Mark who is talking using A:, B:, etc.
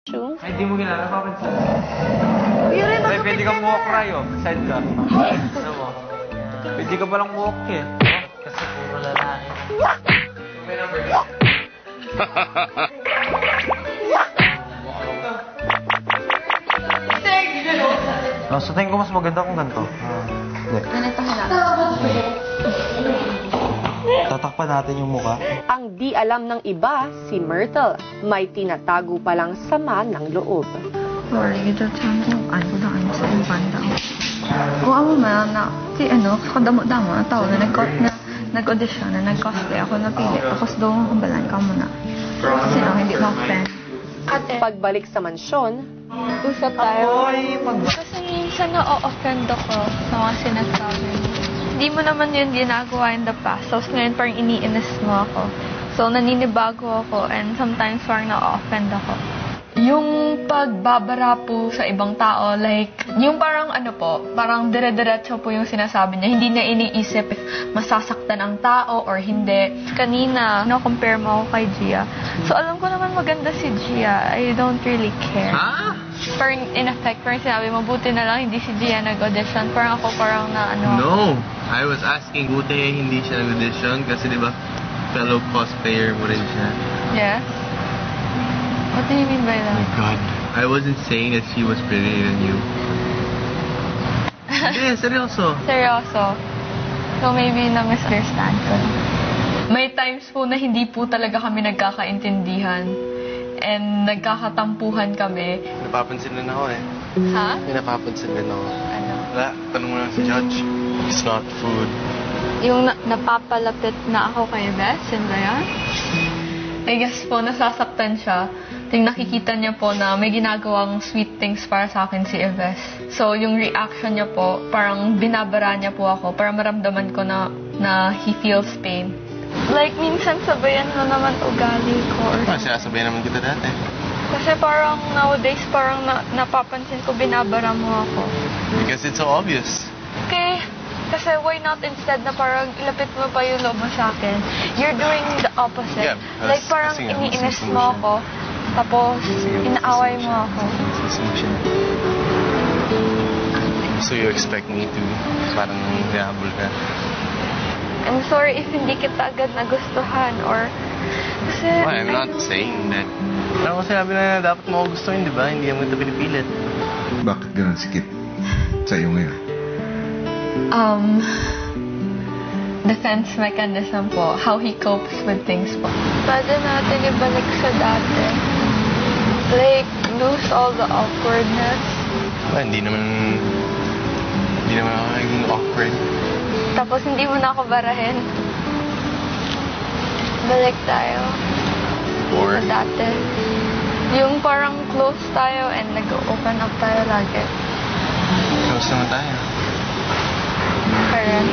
A: Shoe?
B: Ay, di mo ginala, papansin.
A: Ay,
B: Pwede kang walk ryo. Side ka. Ano mo? Pwede ka palang walk eh.
C: Kasi puro lalaki.
B: May number ka?
C: So tingin ko mas maganda kung ganito. Hindi.
A: Ganito lang.
C: Tatakpan natin yung mukha.
D: Ang di alam ng iba, si Myrtle, may tinatago palang sama ng loob.
E: 我嚟就參加眼嗰度眼睛瞓到。我啱啱咪na si ano, kadamo-damo na tao na nag-audition na nag-cosplay ako napili. Tapos doon ang balan ka muna. Kasi hindi mo fan.
D: Pagbalik sa mansyon,
E: Usap tayo.
F: Kasi minsan na-offend ako sa mga sinasabi mo. Hindi mo naman yun ginagawa in the past. So, ngayon parang iniinis mo ako. So, naninibago ako and sometimes parang na-offend ako.
G: Yung pagbabara po sa ibang tao, like, yung parang ano po, parang dire-diretso po yung sinasabi niya. Hindi niya iniisip if masasaktan ang tao or hindi.
F: Kanina, no-compare mo ako kay Gia. So, alam ko naman maganda si Gia. I don't really care.
B: Ha?
F: Parang in effect, parang sinabi, mabuti na lang hindi si Gia nag-audition. Parang ako parang na ano.
H: No, I was asking buti hindi siya nag-audition kasi di ba fellow cosplayer mo rin siya.
F: Yes? What do you mean by
H: Oh my
F: that?
H: God. I wasn't saying that she was prettier than you. Hindi, seryoso.
F: Seryoso. So maybe na-misunderstand ko.
G: May times po na hindi po talaga kami nagkakaintindihan. And nagkakatampuhan kami.
H: Napapansin din ako eh.
F: Ha?
H: May napapansin din ako.
F: Ano?
H: Wala, tanong mo lang si Judge. It's not food.
F: Yung napapalapit na ako kay Bess, yun ba yan?
G: I guess po, nasasaktan siya. Ting nakikita niya po na may ginagawang sweet things para sa akin si Eves. So, yung reaction niya po, parang binabara niya po ako para maramdaman ko na he feels pain.
F: Like, minsan sabayan mo naman ugali ko.
H: Sinasabihan naman kita dati.
F: Kasi parang nowadays, parang napapansin ko binabara mo ako.
H: Because it's so obvious.
F: Okay, kasi why not instead na parang ilapit mo pa yung loob mo sa akin? You're doing the opposite.
H: Yeah,
F: like parang
H: kasi nga,
F: iniinis
H: mas
F: mo ako, tapos inaaway mo ako.
H: So you expect me to parang nahabol ka?
F: I'm sorry if hindi kita agad nagustuhan or kasi...
H: Well, I'm not saying that. Pero kasi sinabi na dapat mo ako gustuhin, di ba? Hindi naman ito pinipilit.
I: Bakit ganun sikip sa'yo ngayon?
G: Defense mechanism po. How he copes with things po.
F: Pwede natin ibalik sa dati. Like, lose all the awkwardness.
H: Well, hindi naman ako naging awkward.
F: Tapos hindi mo na ako barahin. Balik tayo.
H: Or,
F: Sa dati. Yung parang close tayo and nag-open up tayo lagi.
H: close naman tayo.
F: Karen.